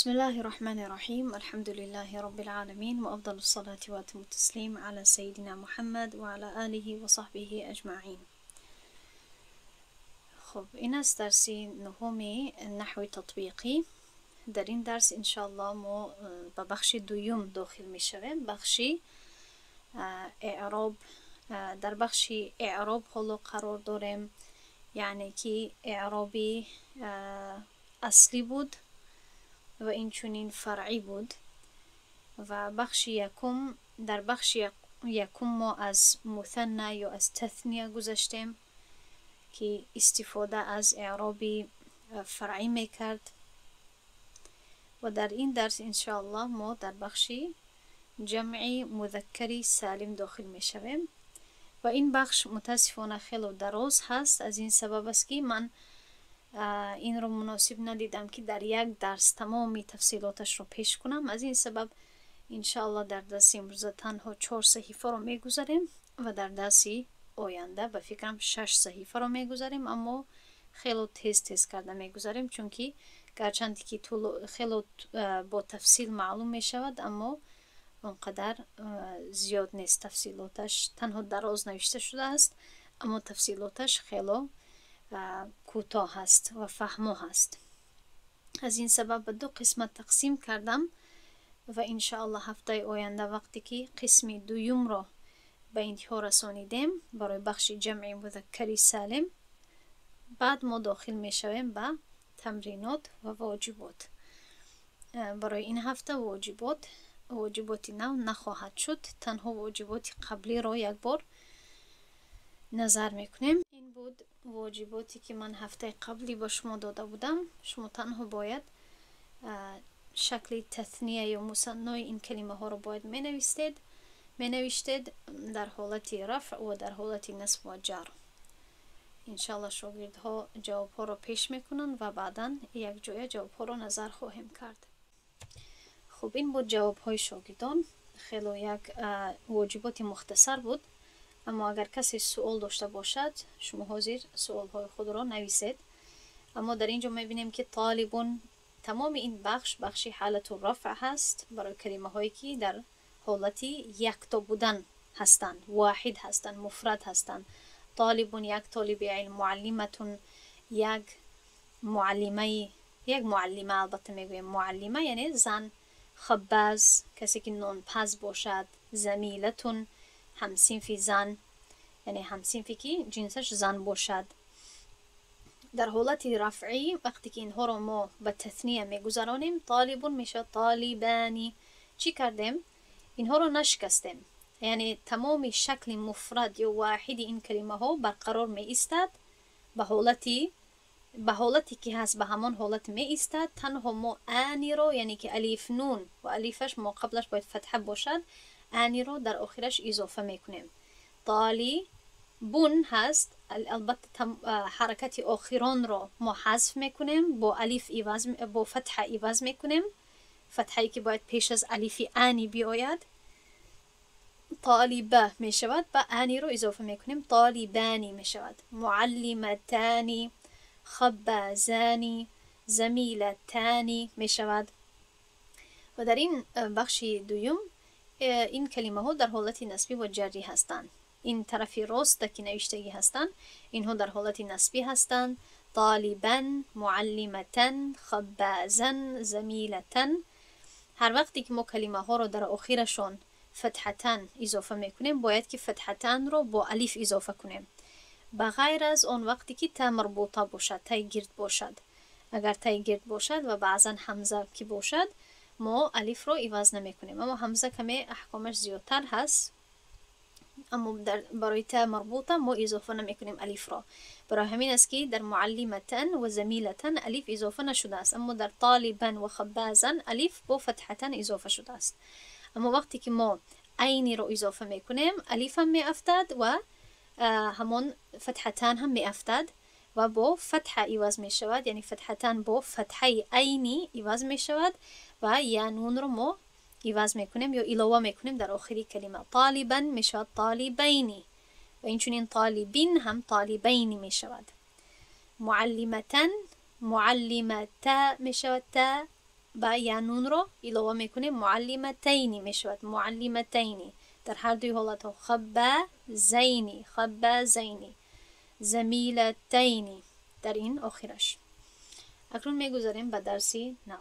بسم الله الرحمن الرحيم. الحمد لله رب العالمين، وأفضل الصلاة وأتم التسليم على سيدنا محمد وعلى آله وصحبه أجمعين. خب، این است درس نهم نحو تطبیقی. در این درس انشاءالله ما به بخش دوم داخل می شویم، بخشی اعراب. در بخشی اعراب حالا قرار داریم، یعنی که اعرابی اصلی بود و این چونین فرعی بود. و بخش یکم، در بخش یکم ما از مثنی یا از تثنیه گذشتیم که استفاده از اعرابی فرعی میکرد. و در این درس انشاءالله ما در بخش جمعی مذکری سالم داخل میشویم و این بخش متاسفانه خیلی دراز هست. از این سبب است که من این رو مناسب ندیدم که در یک درس تمامی تفصیلاتش رو پیش کنم. از این سبب انشاءالله در درس امروز تنها 4 صحیفه رو میگذاریم و در درس آینده به فکرم 6 صحیفه رو میگذاریم، اما خیلی تیز کرده میگذاریم، چون که گرچند که خیلی با تفصیل معلوم میشود اما اونقدر زیاد نیست. تفصیلاتش تنها دراز نوشته شده است اما تفصیلاتش خیلی کوتاه هست و فهمو هست. از این سبب به 2 قسمت تقسیم کردم و انشاءالله هفته آینده وقتی که قسم دوم را به انتها رسانیدیم برای بخش جمعی مذکری سالم، بعد ما داخل می شویم به تمرینات و واجبات. برای این هفته واجبات نو نخواهد شد، تنها واجبات قبلی را یک بار نظر میکنیم. این بود واجباتی که من هفته قبلی به شما داده بودم. شما تنها باید شکل تثنیه یا مثنای این کلمه ها رو باید می نوشتید در حالت رفع و در حالت نصب و جر. انشاءالله شاگردها جواب ها رو پیش میکنن و بعدا یک جای جواب ها رو نظر خواهیم کرد. خب، این بود جواب های شاگردان. خیلی یک واجبات مختصر بود، اما اگر کسی سوال داشته باشد شما حاضر سوال های خود را نویسید. اما در اینجا میبینیم که طالبون، تمام این بخش حالت رفع هست برای کلمه هایی که در حالت یکتا بودن هستند، واحد هستند، مفرد هستند. طالبون یک طالب علم، معلمتون یک معلمه، البته میگویم معلمه یعنی زن. خباز کسی که نانپز باشد. زمیلتون همسینفی زن، یعنی همسینفی که جنسش زن باشد. در حالت رفعی وقتی که اینها رو ما به تثنیه میگذرانیم، طالبون میشه طالبانی. چی کردیم؟ اینها رو نشکستیم، یعنی تمام شکل مفرد یا واحد این کلمه ها برقرار می ایستد به حالتی که هست، به همان حالت می ایستد. تنها ما انی رو، یعنی که الف نون و الفش ما قبلش باید فتحه باشد، انی رو در آخرش اضافه میکنیم. طالی بون هست، البته حرکت آخران رو ما حذف میکنیم، با الف با فتحه عوض میکنیم، فتحه‌ای که باید پیش از الف انی بیاید. طالبه می شود، با انی رو اضافه میکنیم، طالبانی می شود. معلمتانی، خبازانی، زمیلتانی می شود. و در این بخش دوم این کلمه ها در حالت نسبی و جری هستند. این طرف راست که نوشتگی هستند، اینها در حالت نسبی هستند. طالبا، معلمتن، خبازن، زمیلتن. هر وقتی که ما کلمه ها رو در آخرشون فتحتن اضافه میکنیم، باید که فتحتن رو با الف اضافه کنیم، بغیر از اون وقتی که تا مربوطه باشد، تا گرد باشد. اگر تا گرد باشد و بعضا همزه که باشد، ما الف رو عوض نمی کنیم، اما همزه کمی احکامش زیادتر هست. اما برای تا مربوطه ما اضافه نمی کنیم الف را. برای همین است که در معلمتن و زمیلتن الف اضافه نشده است، اما در طالبا و خبازن الف با فتحتن اضافه شده است. اما وقتی که ما عینی رو اضافه میکنیم، الف هم می افتد و همون فتحتن هم می افتد و با فتحه عوض می شود، یعنی فتحتن با فتحه عینی عوض می شود و یا نون رو ما عوض میکنیم یا علاوه میکنیم در آخری کلمه. طالبا می شود طالبینی و اینچنین طالبین هم طالبینی می شود. معلمتن، معلمتا می شود تا با یا نون رو ایلوه میکنیم معلمتینی میشود. معلمتینی در هر دوی حالت ها. خبازینی خبازینی. زمیلتینی در این آخرش. اکنون میگذاریم به درسی نو.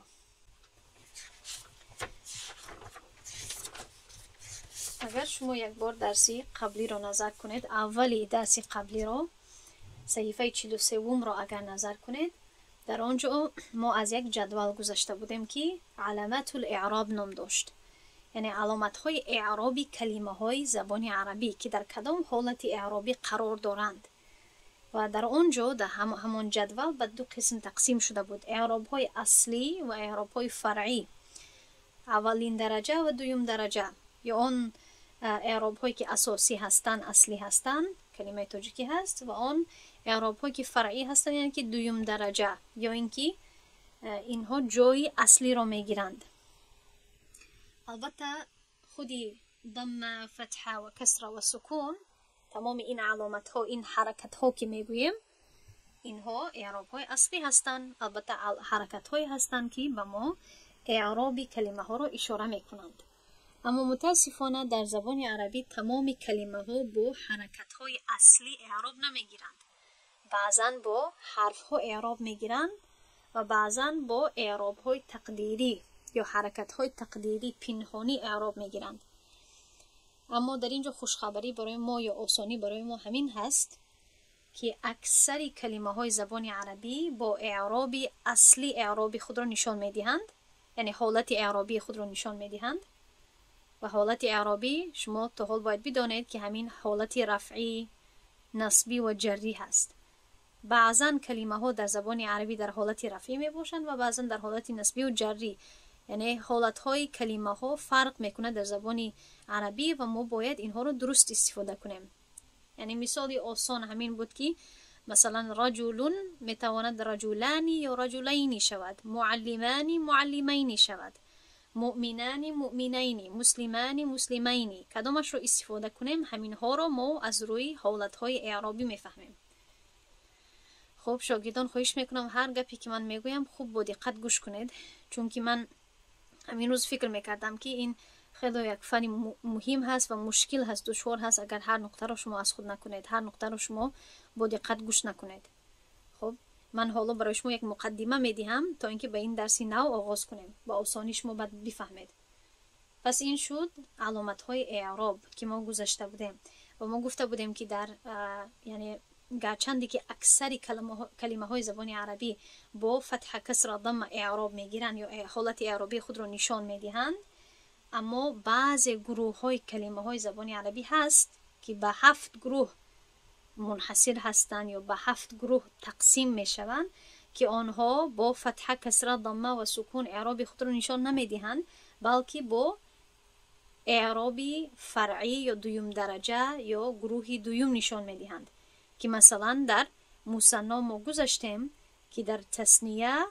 اگر شما یک بار درسی قبلی رو نظر کنید، اولی درسی قبلی رو صحیفه 43 رو اگر نظر کنید، در آنجا ما از یک جدول گذاشته بودیم که علامت الاعراب نام داشت. یعنی علامت های اعرابی کلمه های زبان عربی که در کدام حالت اعرابی قرار دارند. و در آنجا در همون جدول به دو قسم تقسیم شده بود: اعراب های اصلی و اعراب های فرعی. اولین درجه و دوم درجه، یا آن اعراب هایی که اساسی هستند، اصلی هستند، کلمه تاجیکی هست، و آن اعراب هایی که فرعی هستند، یعنی که دوم درجه، یا اینکه اینها جای اصلی را میگیرند. البته خودی ضم، فتحه و کسره و سکون، تمام این علامت ها، این حرکت ها که میگوییم، اینها اعراب های اصلی هستند. البته حرکت های هستند که به ما اعرابی کلمه ها را اشاره میکنند. اما متاسفانه در زبان عربی تمام کلمه ها با حرکت های اصلی اعراب نمیگیرند. بعضا با حرف ها اعراب میگیرند و بعضا با اعراب های تقدیری یا حرکت های تقدیری پنهانی اعراب میگیرند. اما در اینجا خوشخبری برای ما یا آسانی برای ما همین هست که اکثر کلمه های زبان عربی با اعرابی اصلی اعرابی خود را نشان میدهند، یعنی حالت اعرابی خود را نشان میدهند. و حالت اعرابی شما تا حال باید بدانید که همین حالت رفعی، نصبی و جری هست. بعضا کلمه ها در زبان عربی در حالت رفعی می باشند و بعضا در حالت نصبی و جری. یعنی حالت های کلمه ها فرق میکنه در زبان عربی و ما باید اینها رو درست استفاده کنیم. یعنی مثالی آسان همین بود که مثلا رجل میتواند رجلانی یا رجلینی شود، معلمانی معلمینی شود، مؤمنانی مؤمنینی، مسلمانی مسلمینی. کدامش رو استفاده کنیم همین ها رو ما از روی حالت های اعرابی میفهمیم. خب شاگردان خواهش میکنم هر گپی که من میگویم خوب با دقت گوش کنید، چون که من همین روز فکر میکردم که این خیلی یک فن مهم هست و مشکل هست، دشوار هست اگر هر نقطه رو شما از خود نکنید، هر نقطه رو شما با دقت گوش نکنید. خب من حالا برای شما یک مقدمه میدهم تا اینکه به این درسی نو آغاز کنیم، با آسانی شما باید بفهمید. پس این شد علامت های اعراب که ما گذاشته بودیم و ما گفته بودیم که در یعنی گرچندی که اکثر کلمه های زبان عربی با فتح، کسر، ضم اعراب میگیرن یا حالت اعرابی خود رو نشان میدهند، اما بعض گروه های کلمه های زبان عربی هست که به 7 گروه منحصر هستند یا به 7 گروه تقسیم میشوند که آنها با فتح، کسر، ضمه و سکون اعرابی خود رو نشان نمیدهند، بلکه با اعرابی فرعی یا دوم درجه یا گروهی دوم نشان میدهند. که مثلا در مثنی ما گذاشتیم که در تثنیه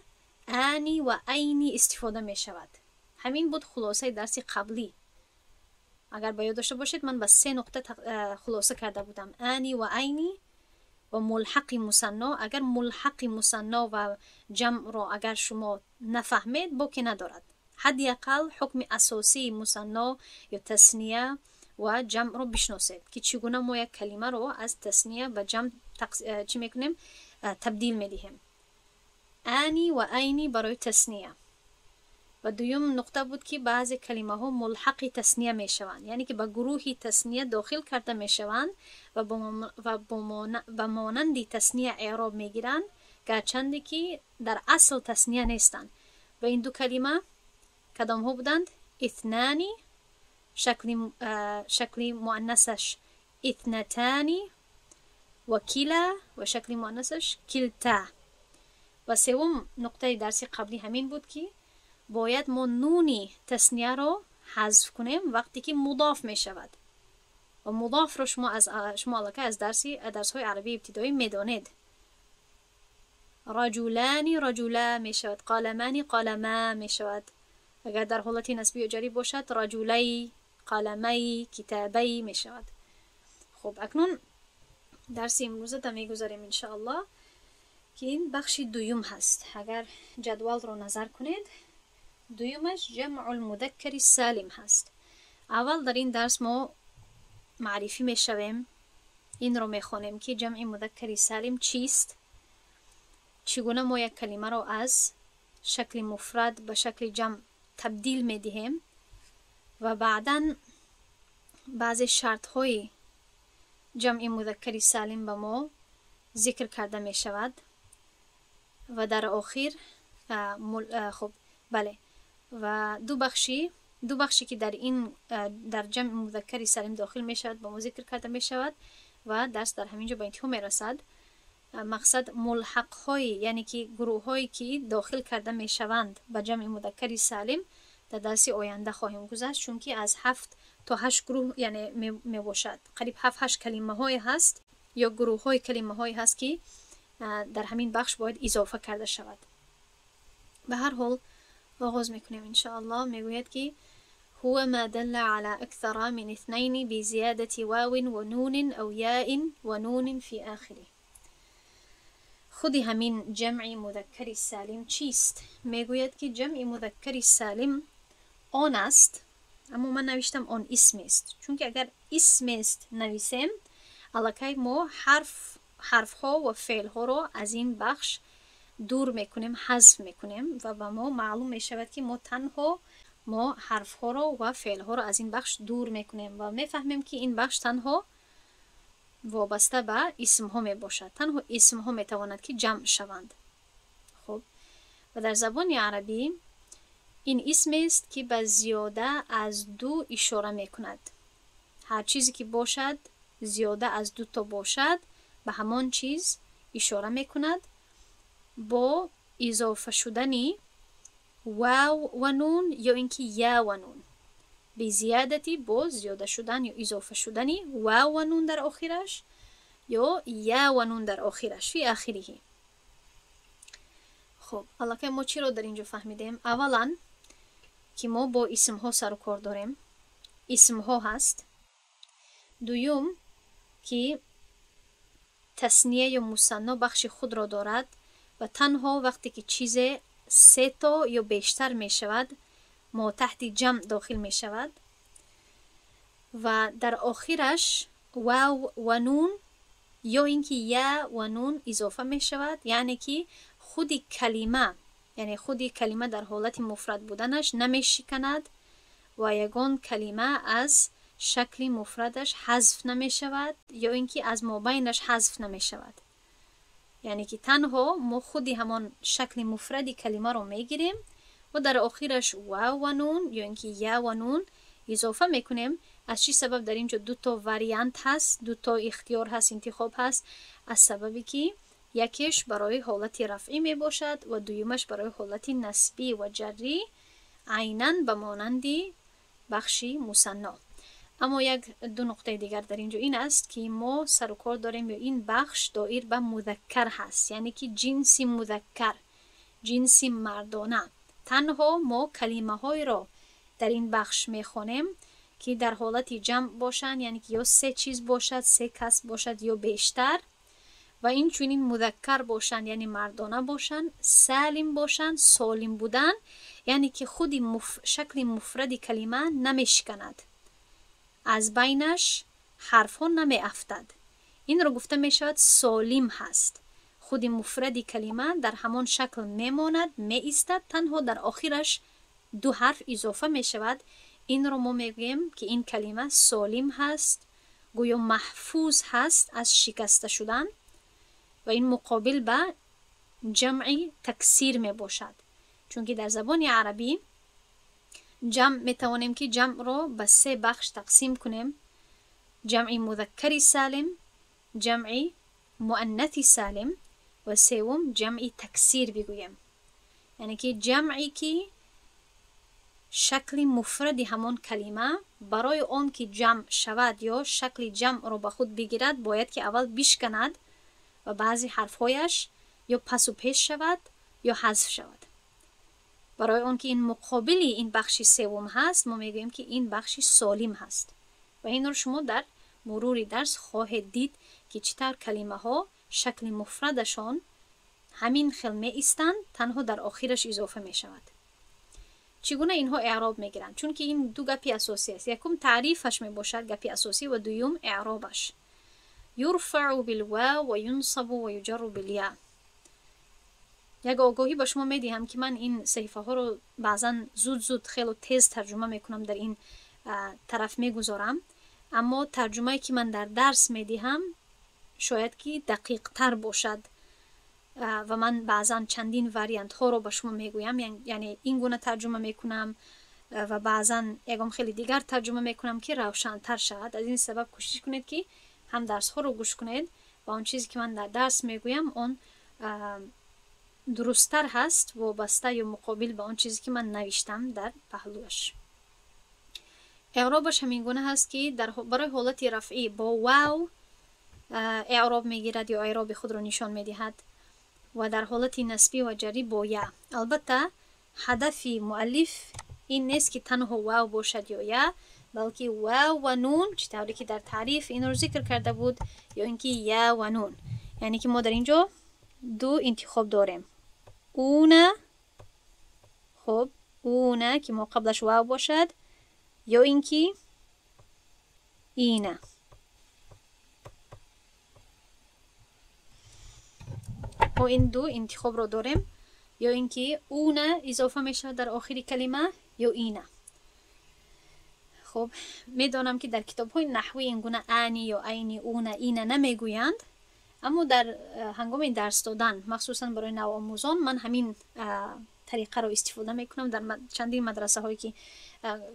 انی و عینی استفاده می شود. همین بود خلاصه درس قبلی. اگر باید داشته باشید من به 3 نقطه خلاصه کرده بودم: انی و عینی و ملحق مثنی. اگر ملحق مثنی و جمع را اگر شما نفهمید باکی ندارد، حداقل حکم اساسی مثنی یا تثنیه و جمع رو بشناسید که چگونه ما یک کلمه رو از تثنیه به جمع چی میکنیم؟ تبدیل میدهیم. انی و عینی برای تثنیه. و دوم نقطه بود که بعضی کلمه ها ملحق تثنیه میشوند، یعنی که به گروه تثنیه داخل کرده میشوند و به مانند تثنیه اعراب میگیرند، گرچند که در اصل تثنیه نیستند. و این دو کلمه کدام ها بودند؟ اثنانی، شکل مؤنثش اثنتانی، و کلا و شکل مؤنثش کلتا. و سوم نقطه درس قبلی همین بود که باید ما نونی تثنیه رو حذف کنیم وقتی که مضاف می شود. و مضاف رو شما علاقه از درس های عربی ابتدایی میدانید. رجلانی رجلا می شود، قلمانی قلما می شود. اگر در حالت نسبی و جری باشد رجلی، قلمی، کتابی می شود. خب اکنون درس امروز تا می گذاریم انشاءالله که این بخش دوم هست. اگر جدول رو نظر کنید دویمش جمع المذکر سالم هست. اول در این درس ما معرفی میشویم، این رو میخونیم که جمع مذکر سالم چیست، چگونه ما یک کلمه رو از شکل مفرد به شکل جمع تبدیل میدهیم و بعداً بعضی شرط های جمع مذکر سالم به ما ذکر کرده می شود و در آخر خب بله و دو بخشی که در جمع مذکر سالم داخل می شود با ما ذکر کرده می شود و درس در همینجا به انتها می رسد. مقصد ملحق های یعنی که گروه هایی که داخل کرده می شوند به جمع مذکر سالم در درس آینده خواهیم گذشت، چون که از 7 تا 8 گروه یعنی می باشد، قریب 7-8 کلمه های هست یا گروه های کلمه های هست که در همین بخش باید اضافه کرده شود. به هر حال آغاز میکنیم ان شاء الله. میگوید که هو ما دل على اكثر من 2 بزيادة واو ونون او یاء ونون في آخره. خودی همین جمع مذکر سالم چیست؟ میگوید که جمع مذکر سالم آن است، اما من نوشتم آن اسم است، چون که اگر اسم است نویسیم الکی ما حرف ها و فعل ها رو از این بخش دور میکنیم، حذف میکنیم و به ما معلوم میشود که ما حرف ها رو و فعل ها رو از این بخش دور میکنیم و میفهمیم که این بخش تنها وابسته به اسم ها می باشد، تنها اسم ها می تواند که جمع شوند. خب و در زبان عربی این اسم است که به زیاده از 2 اشاره می کند. هر چیزی که باشد زیاده از 2 تا باشد به همان چیز اشاره می کند با اضافه شدنی واو و نون یا اینکه یا و نون. به زیادتی با زیاده شدن یا اضافه شدنی واو و نون در آخرش یا یا و نون در آخرش فی آخره. خب حالا که ما چی رو در اینجا فهمیدیم؟ اولا که ما با اسم ها سر و کار داریم، اسم ها هست. دوم که تثنیه یا مثنا بخش خود را دارد و تنها وقتی که چیز 3 تا یا بیشتر می شود ما تحت جمع داخل می شود و در آخرش واو و نون یا اینکه یا و نون اضافه می شود، یعنی که خودی کلمه در حالت مفرد بودنش نمی شکند و یگان کلمه از شکل مفردش حذف نمی شود یا اینکه از مابینش حذف نمی شود، یعنی که تنها ما خودی همان شکل مفردی کلمه رو می گیریم و در آخرش واو و نون یا اینکه یا و نون اضافه میکنیم. از چی سبب؟ در اینجا 2 تا واریانت هست، 2 تا اختیار هست، انتخاب هست، از سببی که یکیش برای حالت رفعی می باشد و دویمش برای حالت نسبی و جری، عیناً به مانند بخشی مثنا. اما 2 نقطه دیگر در اینجا این است که ما سر و کار داریم یا این بخش دایر به مذکر هست، یعنی که جنس مذکر، جنس مردانه. تنها ما کلمه های را در این بخش میخونیم که در حالت جمع باشند، یعنی که یا 3 چیز باشد، 3 کس باشد یا بیشتر و این چونین مذکر باشند یعنی مردانه باشند، سالم باشند. سالم بودن یعنی که خودی شکل مفرد کلمه نمیشکند، از بینش حرف ها نمی افتد. این رو گفته می شود سالم هست، خودی مفرد کلمه در همان شکل می ماند، می ایستد، تنها در آخرش 2 حرف اضافه می شود. این رو ما میگیم که این کلمه سالم هست، گویا محفوظ هست از شکسته شدن و این مقابل به جمعی تکسیر می باشد، چون که در زبان عربی جمع می توانیم که جمع رو به 3 بخش تقسیم کنیم: جمع مذکر سالم، جمع مؤنث سالم و سوم جمع تکسیر بگویم، یعنی که جمعی که شکل مفرد همان کلمه برای آن که جمع شود یا شکل جمع رو به خود بگیرد باید که اول بشکند و بعضی حرفهایش یا پس و پیش شود یا حذف شود. برای آن که این مقابلی این بخش سوم هست ما میگوییم که این بخش سالم هست و این رو شما در مرور درس خواهید دید که چطور کلمه ها شکل مفردشان همین خلمه ایستند، تنها در آخرش اضافه می شود. چگونه اینها اعراب میگیرند؟ چون که این دو گپی اساسی است. یکم تعریفش می باشد گپی اساسی و دوم اعرابش. یرفع بالواو و ینصب و یجر بالیاء. یک آگاهی با شما میدهم که من این صحیفه ها رو بعضا زود خیلی تیز ترجمه میکنم، در این طرف میگذارم، اما ترجمه که من در درس میدهم شاید که دقیق تر باشد و من بعضا چندین واریانت ها رو به شما میگویم، یعنی این گونه ترجمه میکنم و بعضا یکم خیلی دیگر ترجمه میکنم که روشن تر شود. از این سبب کوشش کنید که هم درس ها رو گوش کنید و اون چیزی که من در درس میگویم اون درست‌تر هست و بسته یا مقابل به اون چیزی که من نوشتم در پهلوش. اعرابش همین گونه هست که برای حالت رفعی با واو اعراب میگیرد یا اعراب خود را نشان میدهد و در حالت نسبی و جری با یا. البته هدف مؤلف این نیست که تنها واو باشد یا یا، بلکه واو و نون چطوری که در تعریف این رو ذکر کرده بود، یا اینکه یا و نون، یعنی که ما در اینجا دو انتخاب داریم، اونه، خب اونه که ما قبلش واو باشد، یا اینکه اینه. ما این دو انتخاب رو داریم، یا اینکه اونه اضافه میشه در آخر کلمه یا اینه. خب میدانم که در کتاب های نحوی این گونه انی یا اینی اونه اینه نمیگویند، اما در هنگام این درس دادن مخصوصا برای نوآموزان من همین طریقه رو استفاده میکنم. در چندین مدرسه هایی که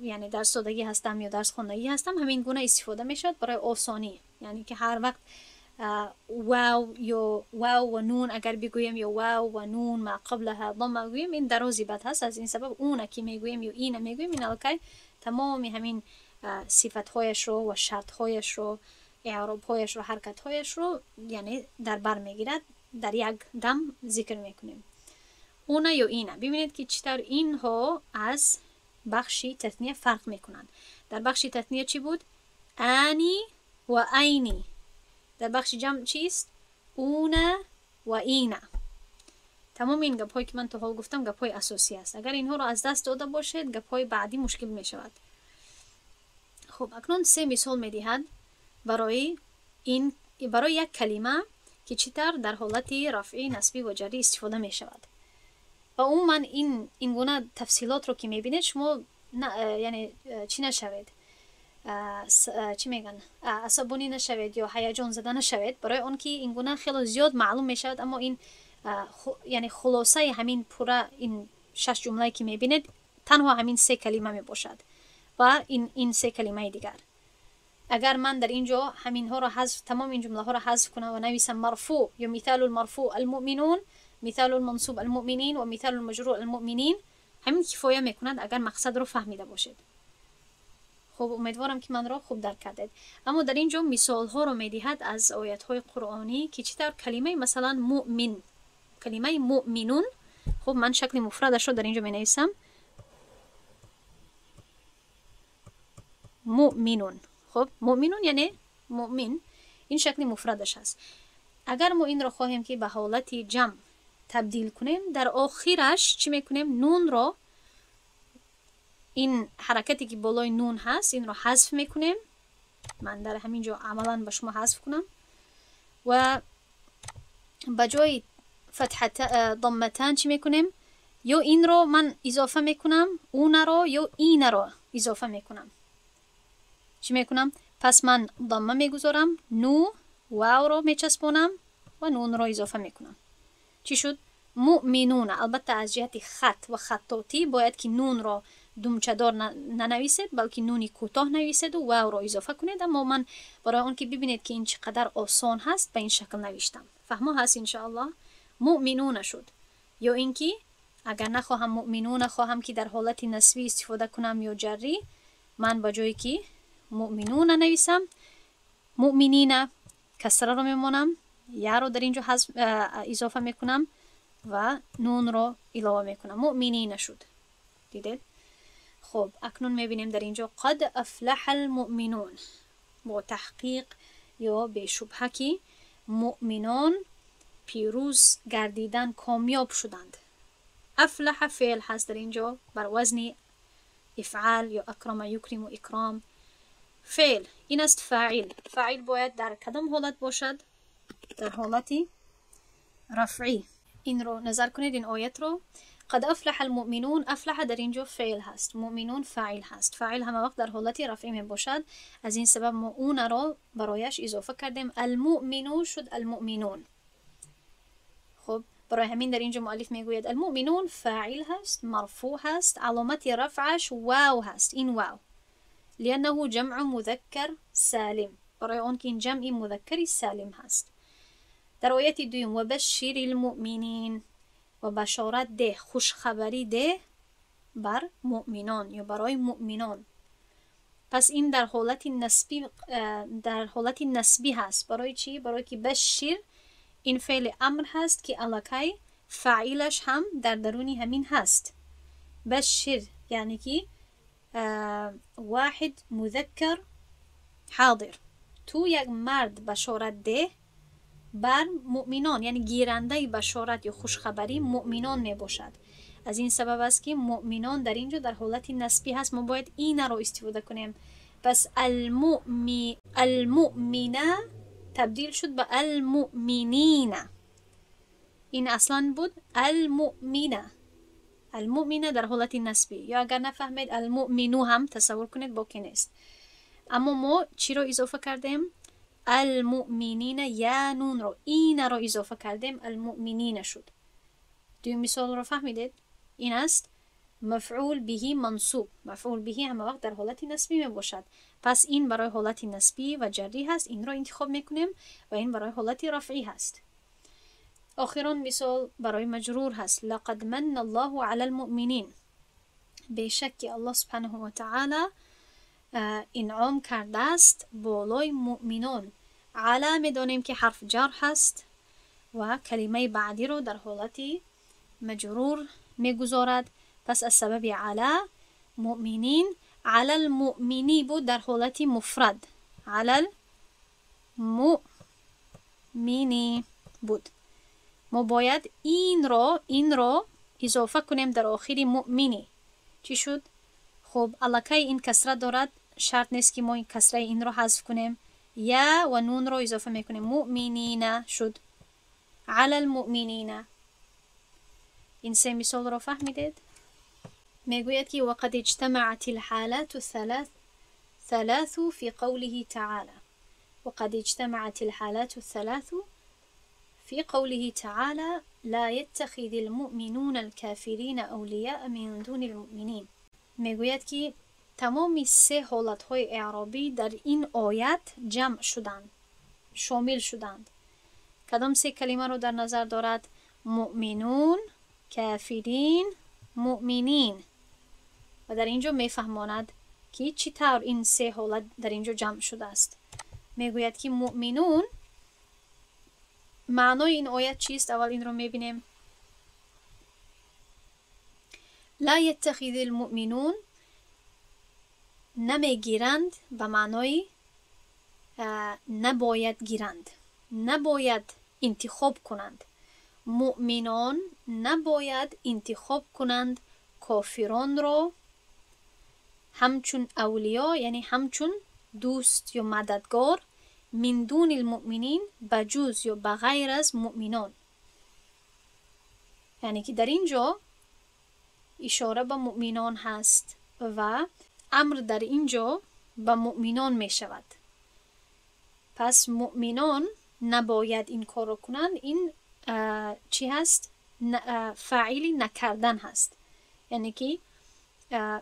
یعنی درس دادگی هستم یا درس خواندگی هستم همین گونه استفاده میشد برای آسانی، یعنی که هر وقت واو یا واو و نون اگر بگویم یا واو و نون ما قبلها ضمه بگویم این درازی بد هست. از این سبب اونه که میگویم یا اینه میگویم این الکی تمام همین صفت هایش رو و شرط هایش رو، اعراب هایش رو، حرکت هایش رو یعنی در بر میگیرد، در یک دم ذکر میکنیم. اونه یا اینه. ببینید که چطور اینها از بخشی تثنیه فرق میکنند. در بخشی تثنیه چی بود؟ انی و اینی. در بخش جمع چیست؟ اونه و اینه. تمام این گپ هایی که من تا حال گفتم گپ های اساسی است. اگر اینها رو از دست داده باشید گپ های بعدی مشکل می شود. خب اکنون 3 مثال می دهد برای یک کلمه که چطور در حالت رفعی، نسبی و جری استفاده می شود. و عموما این گونه تفصیلات رو که می بینید شما یعنی چی نشوید، چی میگن، عصبانی نشوید یا هیجان زده نشوید، برای اون که این گونه خیلی زیاد معلوم می شود، اما این یعنی خلاصه همین پورا این 6 جمله که می بینید تنها همین 3 کلمه می باشد و این 3 کلمه دیگر. اگر من در اینجا همین ها رو حذف، تمام این جمله ها رو حذف کنم و نویسم مرفوع یا مثال المرفوع المؤمنون، مثال المنصوب المؤمنین و مثال المجرور المؤمنین، همین کفایه میکند اگر مقصد رو فهمیده باشید. خب امیدوارم که من را خوب درک کردید. اما در اینجا مثال ها رو میدهد از آیات های قرآنی که چطور کلمه مثلا مؤمن، کلمه مؤمنون، خب من شکل مفردش رو در اینجا می نویسم مؤمنون. خب مؤمنون یعنی مؤمن، این شکل مفردش هست. اگر ما این رو خواهیم که به حالت جمع تبدیل کنیم، در آخرش چی میکنیم؟ نون رو، این حرکتی که بالای نون هست این رو حذف میکنیم. من در همین جا عملا به شما حذف کنم و به جای فتحه ضمتان چی میکنیم؟ یا این رو من اضافه میکنم اون رو، یا این رو اضافه میکنم. چی میکنم؟ پس من ضمه میگذارم، نو واو رو میچسبونم و نون رو اضافه میکنم. چی شد؟ مؤمنون. البته از جهت خط و خطاطی باید که نون رو دومچه‌دار ننویسید، بلکه نونی کوتاه نویسید و واو رو اضافه کنید. اما من برای اون که ببینید که این چقدر آسان هست به این شکل نوشتم. فهمو هست انشاءالله؟ مؤمنون شد. یا اینکه اگر نخواهم مؤمنون خواهم که در حالت نسبی استفاده کنم یا جری، من با جایی که مؤمنون نویسم مؤمنین کسره رو میمونم، یا رو در اینجا اضافه میکنم و نون رو علاوه میکنم، مؤمنین شد. دیدید؟ خب اکنون میبینیم در اینجا قد افلح المؤمنون، با تحقیق یا به شبهه که مؤمنان پیروز گردیدن، کامیاب شدند. افلح فعل هست در اینجا بر وزن افعال یا اکرم یکرم و اکرام. فعل این است فاعل. فاعل باید در کدام حالت باشد؟ در حالت رفعی. این رو نظر کنید، این آیت رو. قد افلح المؤمنون، افلح در اینجا فعل هست، مؤمنون فاعل هست. فاعل همه وقت در حالت رفعی می باشد، از این سبب ما اون رو برایش اضافه کردیم. المؤمنون شد المؤمنون. خب برای همین در اینجا مؤلف میگوید المؤمنون فاعل هست، مرفوع هست، علامت رفعش واو هست. این واو لانه جمع مذکر سالم، برای اون که این جمع مذکری سالم هست. در آیت دوم و بشر المؤمنین، و بشارت ده، خوشخبری ده بر مؤمنان یا برای مؤمنان. پس این در حالت نسبی هست. برای چی؟ برای که بشر این فعل امر هست که الکی فاعلش هم در درونی همین هست. بشر یعنی که واحد مذکر حاضر، تو یک مرد بشارت ده بر مؤمنان، یعنی گیرنده بشارت یا خوشخبری مؤمنان می باشد. از این سبب است که مؤمنان در اینجا در حالت نسبی هست. ما باید این رو استفاده کنیم. پس المؤمنه تبدیل شد به المؤمنین. این اصلا بود المؤمنه. المؤمنه در حالت نسبی، یا اگر نفهمید المؤمنو هم تصور کنید باکی نیست. اما ما چی رو اضافه کردیم؟ المؤمنین، یا نون رو، این رو اضافه کردیم، المؤمنین شد. دوم مثال رو فهمیدید؟ این است مفعول بهی منصوب. مفعول بهی همه وقت در حالت نسبی می باشد. پس این برای حالت نسبی و جری هست، این رو انتخاب میکنیم، و این برای حالت رفعی هست. آخران مثال برای مجرور هست. لقد من الله علی المؤمنین، بیشک الله سبحانه و تعالی انعام کرده است بالای مؤمنان. علی میدانیم که حرف جر هست و کلمه بعدی رو در حالت مجرور میگذارد. پس از سبب علی مؤمنین، علی المؤمنی بود در حالت مفرد، علی المؤمنی بود. ما باید این رو اضافه کنیم در آخر مؤمنی. چی شد؟ خب الکی این کسره دارد، شرط نیست که ما این کسره این رو حذف کنیم، یا و نون رو اضافه میکنیم. مؤمنین شد علی المؤمنین. این سه مثال رو فهمیدید؟ میگوید که وقد اجتمعت الحالات الثلاث في قوله تعالى. وقد اجتمعت الحالات الثلاث في قوله تعالى لا يتخذ المؤمنون الكافرين أولياء من دون المؤمنين. میگوید که تمام سه حالتهای اعرابی در این آیت جمع شدند، شامل شدند. کدام سه کلمه رو در نظر دارد؟ مؤمنون، کافرین، مؤمنین. و در اینجا میفهماند که چطور این سه حالت در اینجا جمع شده است. میگوید که مؤمنون، معنای این آیت چیست؟ اول این رو میبینیم. لا يتخذ المؤمنون نمیگیرند به معنای نباید گیرند، نباید انتخاب کنند. مؤمنان نباید انتخاب کنند کافران را همچون اولیا، یعنی همچون دوست یا مددگار، من دون المؤمنین، بجوز یا بغیر از مؤمنان. یعنی که در اینجا اشاره به مؤمنان هست و امر در اینجا به مؤمنان می شود. پس مؤمنان نباید این کار رو کنند. این چی هست؟ فاعلی نکردن هست. یعنی که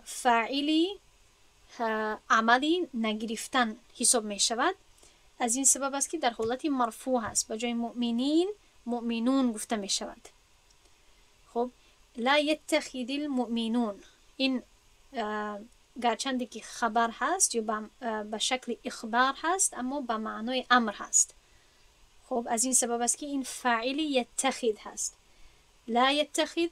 فاعلی عملی نگرفتن حساب می شود. از این سبب است که در حالت مرفوع هست، به جای مؤمنین مؤمنون گفته می شود. خب لا يتخذ المؤمنون، این گرچند که خبر هست یا به شکل اخبار هست، اما به معنای امر هست. خب از این سبب است که این فاعل یتخذ هست. لا يتخذ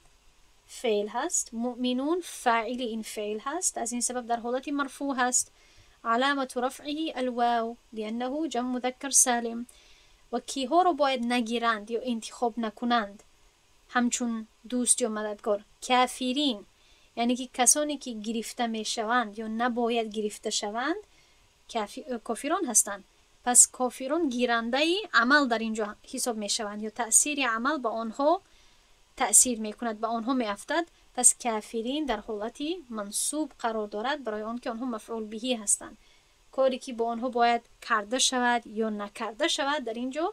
فعل هست، مؤمنون فاعل این فعل هست، از این سبب در حالت مرفوع هست. علامت رفعه الواو لانه جمع مذکر سالم. و کیها رو باید نگیرند یا انتخاب نکنند؟ همچون دوست یا مددگار. کافرین یعنی که کسانی که گرفته می شوند یا نباید گرفته شوند کافرون هستند. پس کافرون گیرنده عمل در اینجا حساب می شوند یا تأثیر عمل به آنها تأثیر می کند، به آنها می افتد. پس کافرین در حالتی منصوب قرار دارد برای آن که آنها مفعول بهی هستند. کاری که با آنها باید کرده شود یا نکرده شود در اینجا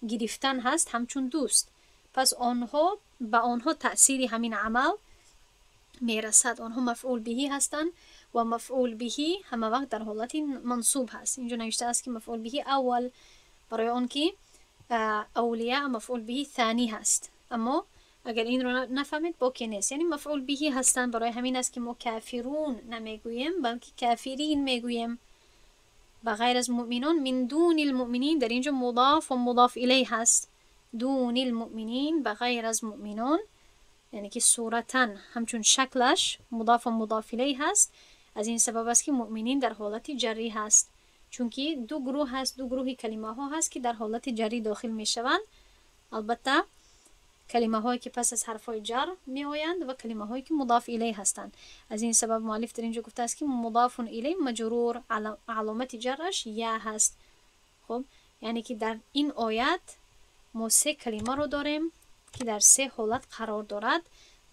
گرفتن هست همچون دوست. پس آنها به آنها تأثیر همین عمل میرسد. آنها مفعول بهی هستند و مفعول بهی همه وقت در حالت منصوب هست. اینجا نوشته است که مفعول بهی اول برای آن که اولیاء مفعول بهی ثانی هست. اما اگر این رو نفهمید باکی نیست، یعنی مفعول بهی هستند. برای همین است که ما کافرون نمیگوییم بلکه کافرین میگوییم. بغیر از مؤمنان من دون المؤمنین در اینجا مضاف و مضاف الیه هست. دون المؤمنین بغیر از مؤمنان یعنی که صورتاً همچون شکلش مضاف و مضاف الیه هست. از این سبب است که مؤمنین در حالت جری هست، چون که دو گروه هست، دو گروه کلمه ها هست که در حالت جری داخل می شوند. البته کلمه هایی که پس از حرفای جر می آیند و کلمه هایی که مضاف الیه هستند. از این سبب مؤلف در اینجا گفته است که مضاف الیه مجرور علامت جرش یا هست. خب یعنی که در این آیت ما سه کلمه رو داریم که در سه حالت قرار دارد.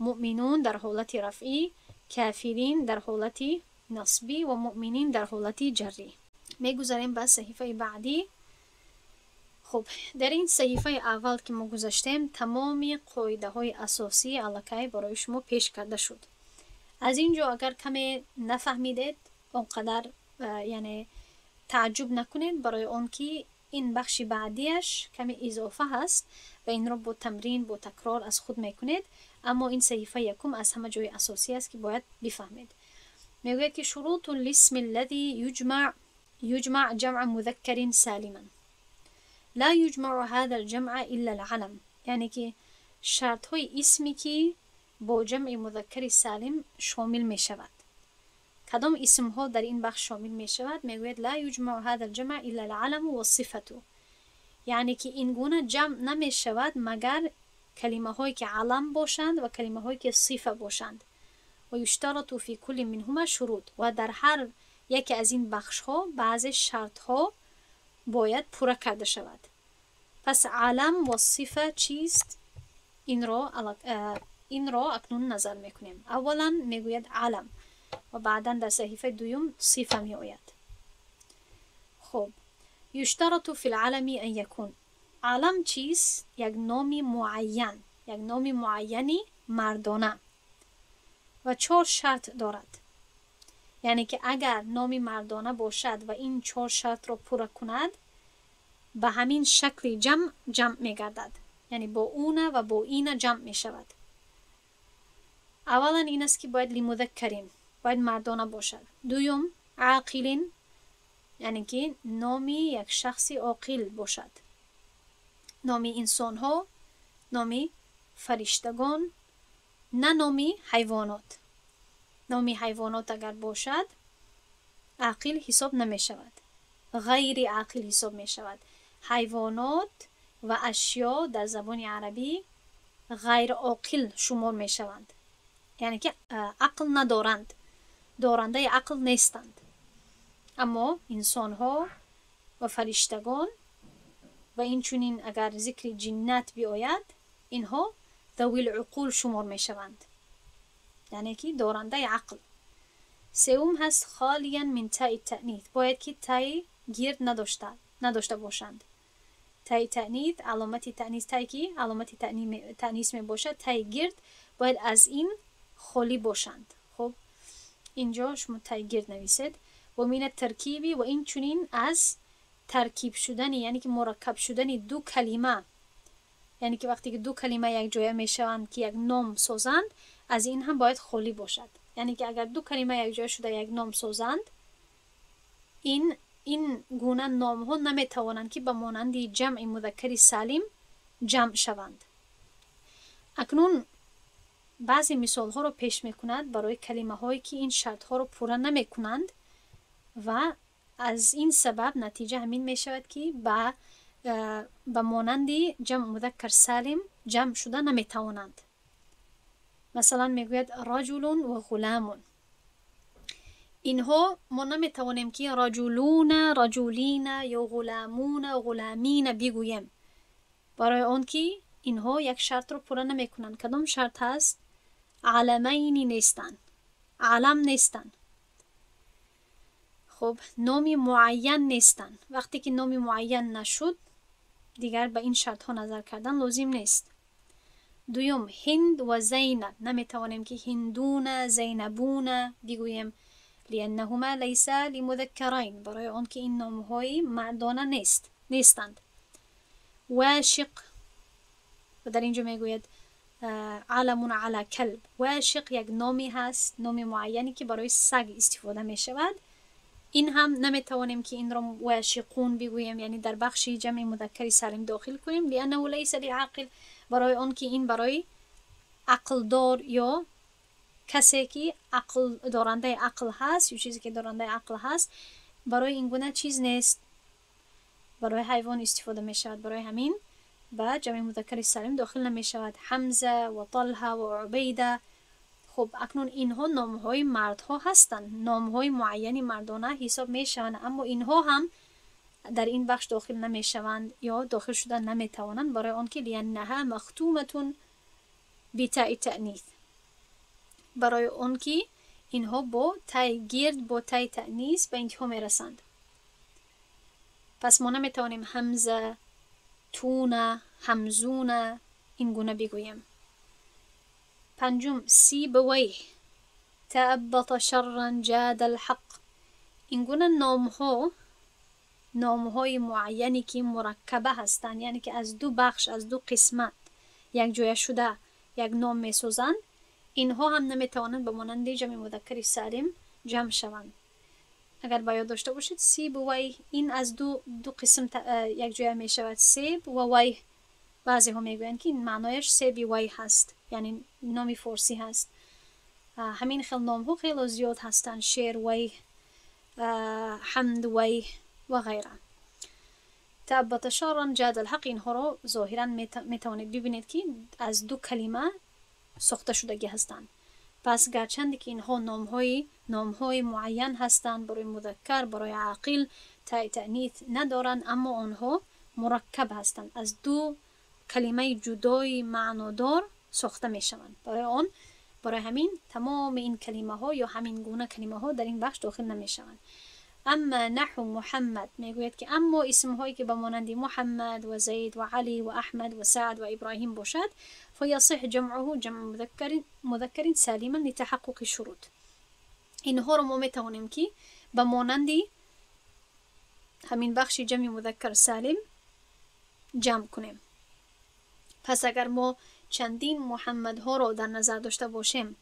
مؤمنون در حالت رفعی، کافرین در حالت نصبی و مؤمنین در حالت جری. میگذاریم به صحیفه بعدی. خب در این صحیفه اول که ما گذاشتیم تمامی قاعده های اساسی الکی برای شما پیش کرده شد. از اینجا اگر کمی نفهمیدید اونقدر یعنی تعجب نکنید، برای اون که این بخش بعدیش کمی اضافه هست و این رو با تمرین با تکرار از خود میکنید. اما این صحیفه یکم از همه جای اساسی است که باید بفهمید. میگوید که شروط الاسم الذي يجمع جمع مذكر سالما لا يجمع هذا الجمع الا العلم. یعنی که شرط های اسمی که با جمع مذکر سالم شامل می شود. کدام اسم ها در این بخش شامل می شود؟ میگوید لا یجمع هذا الجمع الا العلم و الصفه. یعنی که این گونه جمع نمی شود مگر کلمه هایی که علم باشند و کلمه هایی که صفه باشند. و یشترط فی کل منهما شروط. و در هر یکی از این بخش ها بعضی شرط ها باید پورا کرده شود. پس علم و صفه چیست؟ این را اکنون نظر میکنیم. اولا میگوید علم و بعدا در صحیفه دوم صفه می آید. خب یشترط فی العلم ان یکون. علم چیست؟ یک نام معین، یک نام معینی مردانه و 4 شرط دارد. یعنی که اگر نام مردانه باشد و این 4 شرط را پورا کند به همین شکل جمع می گردد. یعنی با اونه و با اینه جمع می شود. اولا این است که باید لمذکرین، باید مردانه باشد. دوم عاقلین، یعنی که نامی یک شخصی عاقل باشد. نامی انسان ها، نامی فرشتگان، نه نامی حیوانات. نامی حیوانات اگر باشد عاقل حساب نمی شود، غیر عاقل حساب می شود. حیوانات و اشیا در زبان عربی غیر عاقل شمار می شوند، یعنی که عقل ندارند، دارنده عقل نیستند. اما انسان ها و فرشتگان و این چونین اگر ذکر جنات بیاید اینها ذوی العقول شمار می شوند، یعنی که دارنده عقل. سوم هست خالیا من تاء التأنیث، باید که تای گرد نداشته باشند. تای تأنیث علامت تأنیث، تای که علامت تأنیث می باشد، تای گرد باید از این خالی باشند. خب اینجا شما تای گرد نویسید. و من ترکیبی و این چونین از ترکیب شدن، یعنی که مرکب شدن دو کلمه، یعنی که وقتی که دو کلمه یک جای می شوند که یک نام سازند از این هم باید خالی باشد. یعنی که اگر دو کلمه یک جای شده یک نام سازند این گونه نام ها نمی توانند که به مانند جمع مذکر سالم جمع شوند. اکنون بعضی مثال ها رو پیش می کند برای کلمه هایی که این شرط ها رو پورا نمی کنند و از این سبب نتیجه همین می شود که به به مانندی جمع مذکر سالم جمع شده نمیتوانند. مثلا میگوید رجل و غلام. اینها ما نمیتوانیم که رجلون، رجولین یا غلامون، غلامین بگوییم، برای آن که اینها یک شرط رو پورا نمیکنند. کدام شرط هست؟ علمین نیستن، علم نیستن. خب نام معین نیستن. وقتی که نام معین نشد دیگر به این شرط ها نظر کردن لازم نیست. دوم هند و زینب. نمیتوانیم که هندون زینبون بگوییم، لانهما لیس لمذکرین، برای آن که این نام های مردانه نیستند. واشق، و در اینجا میگوید علم علی کلب. واشق یک نامی هست، نام معینی که برای سگ استفاده می شود. این هم نمیتوانیم که این را واشقون بگوییم، یعنی در بخش جمع مذکر سالم داخل کنیم، لانه لیس لعاقل، برای آن که این برای عقل دار یا کسی که عقل دارنده عقل هست یا چیزی که دارنده عقل هست، برای این گونه چیز نیست، برای حیوان استفاده می شود. برای همین با جمع مذکر سالم داخل نمی شود. حمزه و طلحه و عبیده. خب اکنون اینها نامهای مردها هستند، نامهای معینی مردانه حساب می شوند، اما اینها هم در این بخش داخل نمی شوند یا داخل شدن نمی توانند، برای آنکه لانها مختومه بتاء تأنیث، برای آنکه اینها با تای گرد با تای تأنیث به انتها می رسند. پس ما نمی توانیم همزه، تونه، همزونه این گونه بگوییم. پنجم سیبویه، تأبط شرا جاد الحق. این گونه نامهای معینی که مرکبه هستند، یعنی که از دو بخش، از دو قسمت یک جای شده یک نام می سازند، اینها هم نمی توانند به مانند جمع مذکر سالم جمع شوند. اگر باید داشته باشید سیب و وی، این از دو قسم یک جای می شود، سیب و وی. بعضی ها می گویند که این معنایش سیبی وی هست، یعنی نامی فارسی هست. همین خیل نام ها خیلی زیاد هستند، شیر وی، حمد وی و غیره. تأبط شرا جاد الحق، اینها را ظاهرا می توانید ببینید که از دو کلمه ساخته شدگی هستند. پس گرچند که اینها نامهای معین هستند، برای مذکر برای عاقل تای تأنیث ندارند، اما آنها مرکب هستند، از دو کلمه جدای معنادار ساخته می شوند. برای همین تمام این کلمه ها یا همین گونه کلمه ها در این بخش داخل نمی شوند. اما نحو محمد میگوید که اما اسم هایی که به مانند محمد و زید و علی و احمد و سعد و ابراهیم باشد، فیصح جمعه جمع مذکر سالما لتحقق شروط. اینها رو ما میتوانیم که به مانند همین بخش جمع مذکر سالم جمع کنیم. پس اگر ما چندین محمد ها رو در نظر داشته باشیم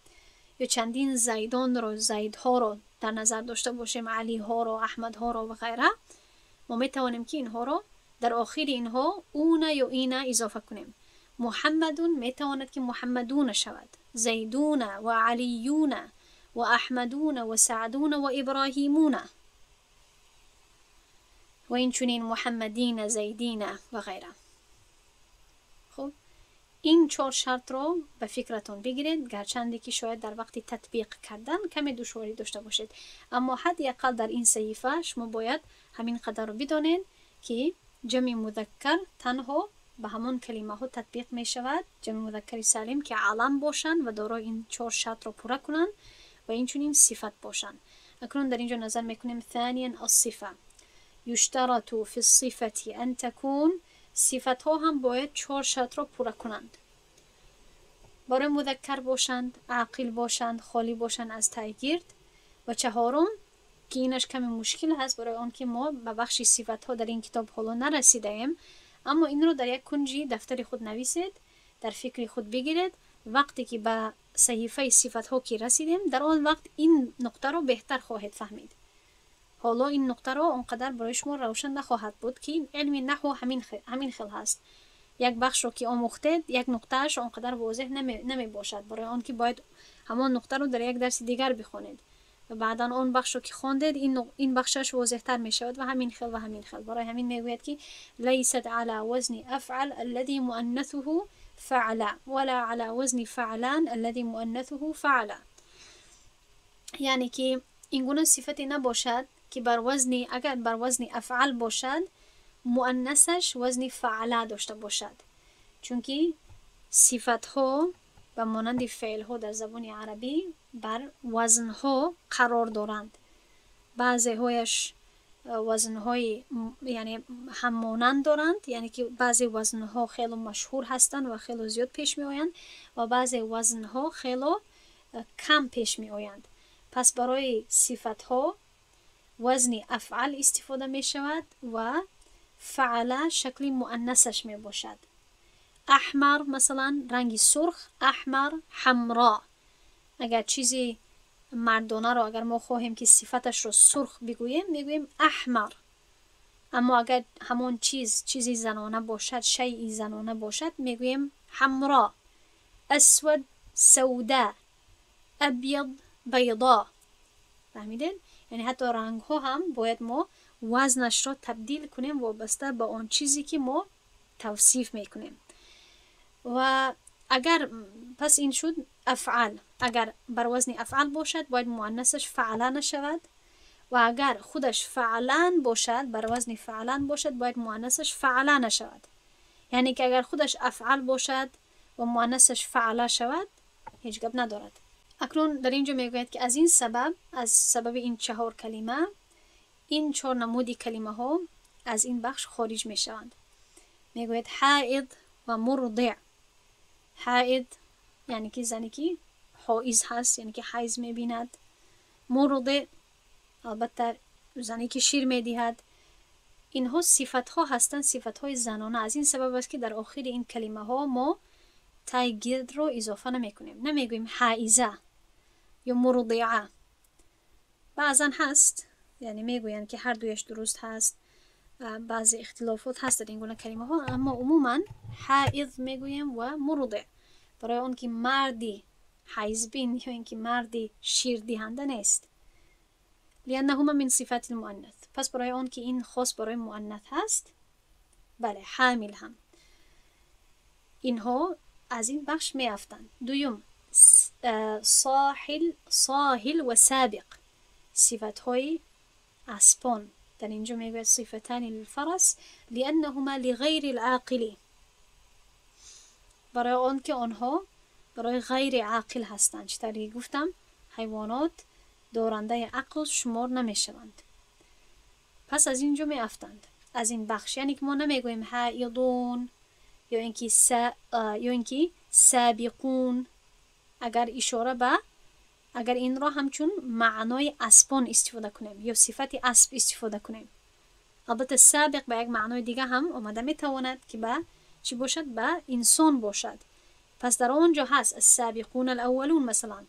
یا چندین زیدان رو، زیدها رو در نظر داشته باشیم، علی ها رو، احمد ها رو و غیره، ما می توانیم که اینها رو در آخر اینها اون یا این اضافه کنیم. محمدون می تواند که محمدون شود، زیدون و علیون و احمدون و سعدون و ابراهیمون، و این چنین محمدین، زیدین و غیره. خب این 4 شرط رو به فکرتون بگیرید، گرچند که شاید در وقت تطبیق کردن کمی دشواری داشته باشید، اما حداقل در این صحیفه شما باید همین قدر رو بدانید که جمع مذکر تنها به همون کلمه ها تطبیق می شود، جمع مذکر سالم که علم باشند و دارای این 4 شرط رو پوره کنند و این چنین صفت باشند. اکنون در اینجا نظر میکنیم ثانیا الصفه. یشترط فی الصفه ان تكون، صفت ها هم باید 4 شرط را پوره کنند. برای مذکر باشند، عاقل باشند، خالی باشند از تایگیرد. و چهارم که اینش کمی مشکل هست، برای آن که ما به بخش صفت ها در این کتاب حالا نرسیده ایم، اما این رو در یک کنجی دفتر خود نویسید، در فکر خود بگیرید. وقتی که به صحیفه صفت ها که رسیدیم، در آن وقت این نقطه رو بهتر خواهید فهمید. حالا این نقطه رو اونقدر برای شما روشن نخواهد بود که علم نحو همین خیل هست. یک بخش رو که آموختید، یک نقطهش اونقدر واضح نمی باشد، برای آن که باید همان نقطه رو در یک درس دیگر بخونید. و بعدا اون بخش رو که خوندید این بخشش واضح‌تر می شود و همین خل و همین خل. برای همین میگوید که لیست على وزن افعل الذي مؤنثه فعل ولا على وزن فعلان الذي مؤنثه فعل. یعنی که این گونه صفتی نباشد که اگر بر وزن افعل باشد مؤنثش وزن فعل داشته باشد، چون که صفت ها و مانند فعل ها در زبان عربی بر وزن ها قرار دارند. بعضی هایش وزن های یعنی هم مانند دارند، یعنی که بعضی وزن ها خیلی مشهور هستند و خیلی زیاد پیش می آیند و بعضی وزن ها خیلی کم پیش می آیند. پس برای صفت ها وزن افعل استفاده می شود و فعل شکل مؤنثش می باشد. احمر مثلا رنگ سرخ، احمر، حمراء. اگر چیزی مردانه رو اگر ما خواهیم که صفتش رو سرخ بگوییم میگوییم احمر، اما اگر همون چیزی زنانه باشد، شیئی زنانه باشد میگوییم حمراء، اسود، سودا، ابیض، بیضا. فهمیدین؟ یعنی حتی رنگ ها هم باید ما وزنش رو تبدیل کنیم وابسته به اون چیزی که ما توصیف میکنیم. و اگر پس این شد افعال، اگر بر وزن افعال باشد باید مؤنثش فعلان شود و اگر خودش فعلان باشد بر وزن فعلان باشد باید مؤنثش فعلان شود. یعنی که اگر خودش افعال باشد و مؤنثش فعلا شود هیچ گپ ندارد. اکنون در اینجا میگوید که از سبب این 4 کلمه این 4 نمودی کلمه ها از این بخش خارج می شوند. میگوید حائض و مرضع. حائض یعنی که زنی که حائض هست، یعنی که حیض می بیند. مرضع البته زنی که شیر می دهد. اینها صفت ها هستند، صفت های زنانه. از این سبب است که در آخر این کلمه ها ما تای گرد رو اضافه نمی کنیم، نمیگوییم حائضه یا مرضعه. بعضا هست یعنی میگویند که هر دویش درست هست، بعضی اختلافات هست در این گونه کلمه ها، اما عموما حائض میگوییم و مرضع برای اون که مردی حیض بین یا اینکه مردی شیر دهنده نیست، لانهما من صفات المؤنث. پس برای اون که این خاص برای مؤنث هست، بله حامل هم اینها از این بخش می افتند. دوم صاحل و سابق، صفت های اسبان. در اینجا میگوید صفتان للفرس لانهما لغیر العاقل، برای اون که آنها برای غیر عاقل هستند. چطوری گفتم حیوانات دارنده عقل شمار نمی شوند. پس از اینجا می افتند از این بخش، یعنی که ما نمیگوییم حائضون یا اینکه سابقون اگر اشاره به اگر این را همچون معنای اسبان استفاده کنیم یا صفت اسب استفاده کنیم. البته سابق به یک معنای دیگه هم آمده میتواند که به چی باشد؟ به انسان باشد. پس در اونجا هست السابقون الاولون مثلا.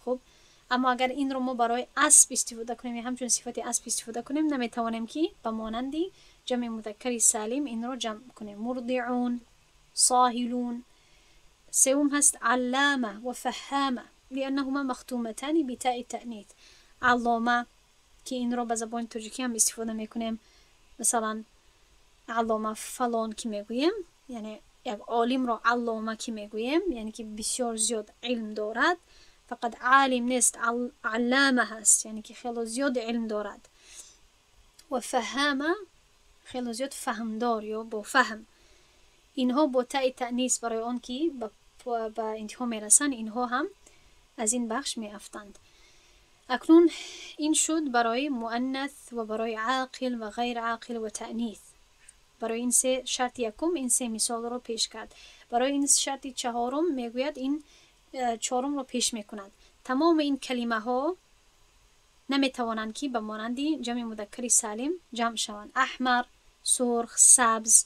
خب اما اگر این رو ما برای اسب استفاده کنیم یا همچون صفت اسب استفاده کنیم نمیتوانیم که به مانندی جمع مذکر سالم این رو جمع کنیم. مرضعون، صاهلون. سوم هست علامه و فهامه لانهما مختومتان بتاء التأنیث. علامه که این رو به زبان ترکی هم استفاده میکنیم، مثلا علامه فلان که میگوییم یعنی یک عالم رو علامه که میگوییم یعنی که بسیار زیاد علم دارد، فقط عالم نیست، علامه هست یعنی که خیلی زیاد علم دارد. و فهامه خیلی زیاد فهمدار یا با فهم. اینها با تاء تأنیث برای آن که به انتها میرسن اینها هم از این بخش می افتند. اکنون این شد برای مؤنث و برای عاقل و غیر عاقل و تأنیث. برای این 3 شرط یکم این 3 مثال رو پیش کرد. برای این شرط 4 میگوید این 4 رو پیش میکند. تمام این کلمه ها نمیتوانند که به مانندی جمع مذکر سالم جمع شوند. احمر، سرخ، سبز،